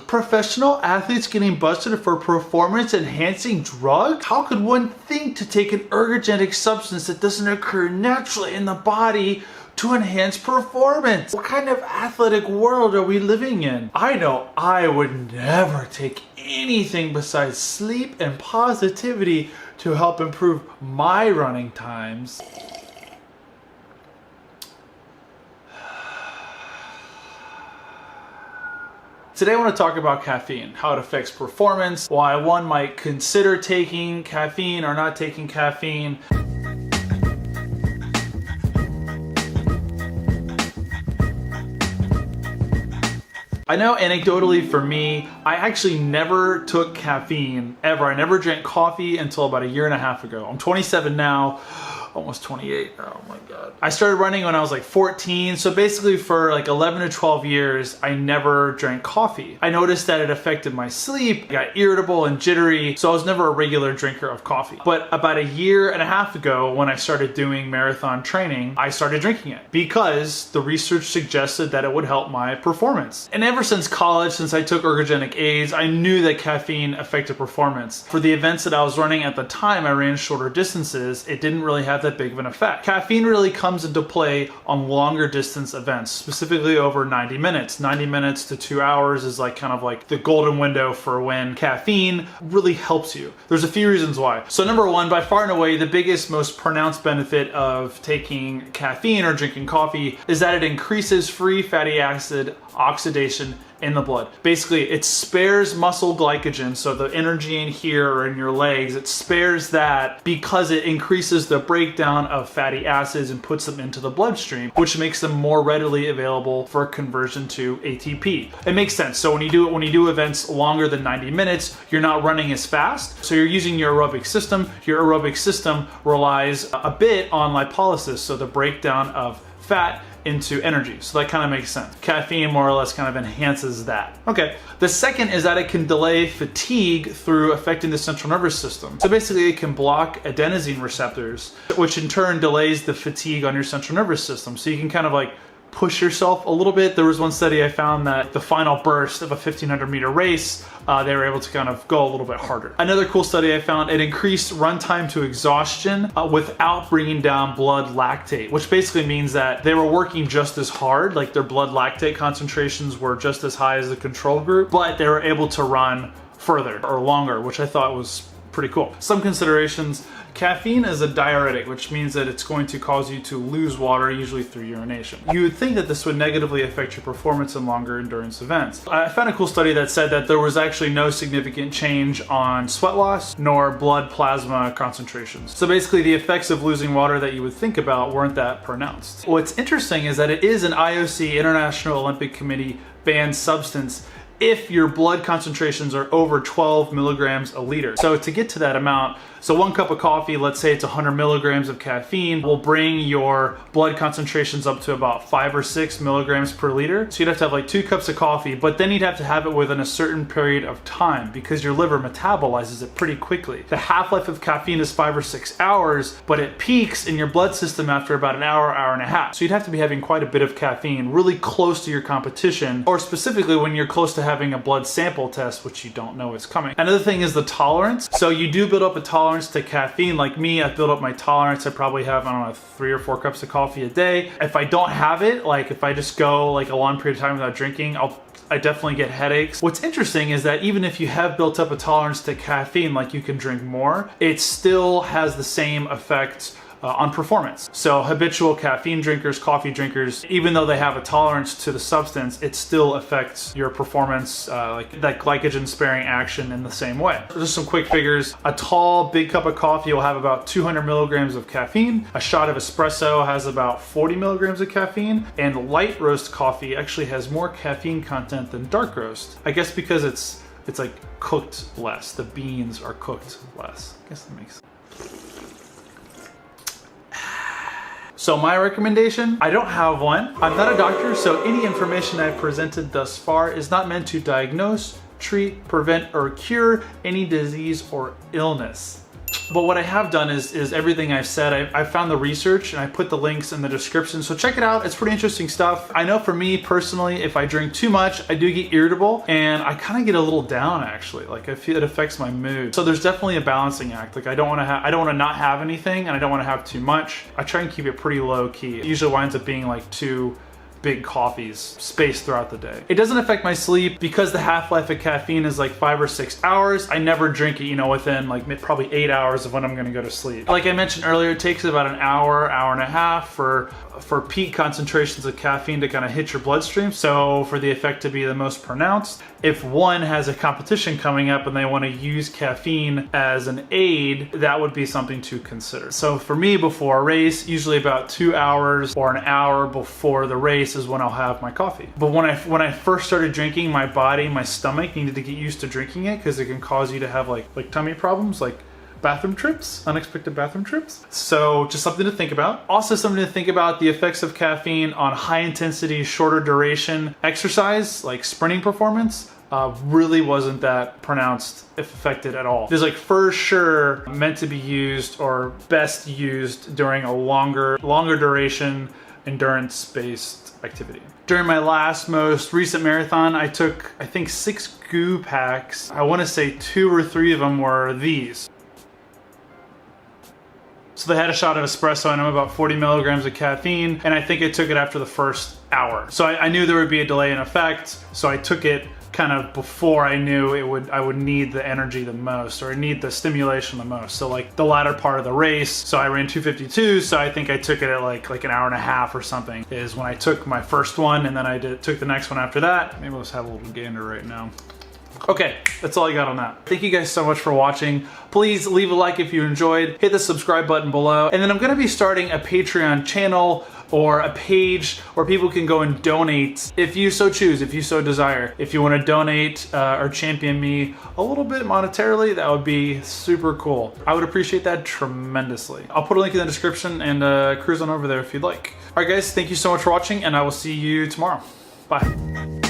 Professional athletes getting busted for performance-enhancing drug? How could one think to take an ergogenic substance that doesn't occur naturally in the body to enhance performance? What kind of athletic world are we living in? I know I would never take anything besides sleep and positivity to help improve my running times. Today I want to talk about caffeine, how it affects performance, why one might consider taking caffeine or not taking caffeine. I know anecdotally for me, I actually never took caffeine ever. I never drank coffee until about a year and a half ago. I'm 27 now. Almost 28. Oh my God. I started running when I was like 14. So basically for like 11 to 12 years, I never drank coffee. I noticed that it affected my sleep, I got irritable and jittery. So I was never a regular drinker of coffee. But about a year and a half ago, when I started doing marathon training, I started drinking it because the research suggested that it would help my performance. And ever since college, since I took ergogenic aids, I knew that caffeine affected performance. For the events that I was running at the time, I ran shorter distances. It didn't really have that big of an effect. Caffeine really comes into play on longer distance events, specifically over 90 minutes. 90 minutes to 2 hours is like kind of like the golden window for when caffeine really helps you. There's a few reasons why. So number one, by far and away, the biggest, most pronounced benefit of taking caffeine or drinking coffee is that it increases free fatty acid oxidation in the blood. Basically, it spares muscle glycogen, so the energy in here or in your legs, it spares that because it increases the breakdown of fatty acids and puts them into the bloodstream, which makes them more readily available for conversion to ATP. It makes sense. So when you do events longer than 90 minutes, you're not running as fast. So you're using your aerobic system. Your aerobic system relies a bit on lipolysis, so the breakdown of fat into energy. So that kind of makes sense. Caffeine more or less kind of enhances that. Okay. The second is that it can delay fatigue through affecting the central nervous system. So basically it can block adenosine receptors, which in turn delays the fatigue on your central nervous system. So you can kind of like push yourself a little bit. There was one study I found that the final burst of a 1500 meter race, they were able to kind of go a little bit harder. Another cool study I found, it increased run time to exhaustion without bringing down blood lactate, which basically means that they were working just as hard, like their blood lactate concentrations were just as high as the control group, but they were able to run further or longer, which I thought was pretty cool. Some considerations. Caffeine is a diuretic, which means that it's going to cause you to lose water, usually through urination. You would think that this would negatively affect your performance in longer endurance events. I found a cool study that said that there was actually no significant change on sweat loss nor blood plasma concentrations. So basically the effects of losing water that you would think about weren't that pronounced. What's interesting is that it is an IOC, International Olympic Committee, banned substance if your blood concentrations are over 12 milligrams a liter. So to get to that amount, so 1 cup of coffee, let's say it's 100 milligrams of caffeine, will bring your blood concentrations up to about 5 or 6 milligrams per liter. So you'd have to have like 2 cups of coffee, but then you'd have to have it within a certain period of time because your liver metabolizes it pretty quickly. The half-life of caffeine is 5 or 6 hours, but it peaks in your blood system after about an hour, hour and a half. So you'd have to be having quite a bit of caffeine really close to your competition, or specifically when you're close to having a blood sample test, which you don't know is coming. Another thing is the tolerance. So you do build up a tolerance to caffeine. Like me, I've built up my tolerance. I probably have, I don't know, 3 or 4 cups of coffee a day. If I don't have it, like if I just go like a long period of time without drinking, I definitely get headaches. What's interesting is that even if you have built up a tolerance to caffeine, like you can drink more, it still has the same effect on performance. So habitual caffeine drinkers, coffee drinkers, even though they have a tolerance to the substance, it still affects your performance, like that glycogen sparing action in the same way. Just some quick figures. A tall, big cup of coffee will have about 200 milligrams of caffeine. A shot of espresso has about 40 milligrams of caffeine. And light roast coffee actually has more caffeine content than dark roast. I guess because it's like cooked less. The beans are cooked less. I guess that makes sense. So my recommendation, I don't have one. I'm not a doctor, so any information I've presented thus far is not meant to diagnose, treat, prevent, or cure any disease or illness. But what I have done is everything I've said, I found the research and I put the links in the description. So check it out. It's pretty interesting stuff. I know for me personally, if I drink too much, I do get irritable and I kind of get a little down actually. Like I feel it affects my mood. So there's definitely a balancing act. Like I don't want to not have anything and I don't want to have too much. I try and keep it pretty low key. It usually winds up being like 2 big coffees spaced throughout the day. It doesn't affect my sleep because the half-life of caffeine is like 5 or 6 hours. I never drink it, you know, within like probably 8 hours of when I'm gonna go to sleep. Like I mentioned earlier, it takes about an hour, hour and a half for peak concentrations of caffeine to kind of hit your bloodstream. So for the effect to be the most pronounced, if one has a competition coming up and they want to use caffeine as an aid, that would be something to consider. So for me, before a race, usually about 2 hours or an hour before the race is when I'll have my coffee. But when I first started drinking, my body, my stomach needed to get used to drinking it because it can cause you to have like tummy problems, like bathroom trips, unexpected bathroom trips. So just something to think about. Also something to think about the effects of caffeine on high intensity, shorter duration exercise, like sprinting performance. Really wasn't that pronounced if affected at all. It is like for sure meant to be used or best used during a longer duration endurance-based activity. During my most recent marathon, I took, I think 6 goo packs. I want to say 2 or 3 of them were these. So they had a shot of espresso and I'm about 40 milligrams of caffeine, and I think I took it after the first hour. So I knew there would be a delay in effect, so I took it kind of before I knew I would need the energy the most, or need the stimulation the most. So like the latter part of the race, so I ran 2:52, so I think I took it at like an hour and a half or something, is when I took my first one, and then I took the next one after that. Maybe let's have a little gander right now. Okay, that's all I got on that. Thank you guys so much for watching. Please leave a like if you enjoyed, hit the subscribe button below, and then I'm gonna be starting a Patreon channel or a page where people can go and donate if you so choose, if you so desire. If you want to donate or champion me a little bit monetarily, that would be super cool. I would appreciate that tremendously. I'll put a link in the description and cruise on over there if you'd like. All right guys, thank you so much for watching, and I will see you tomorrow. Bye.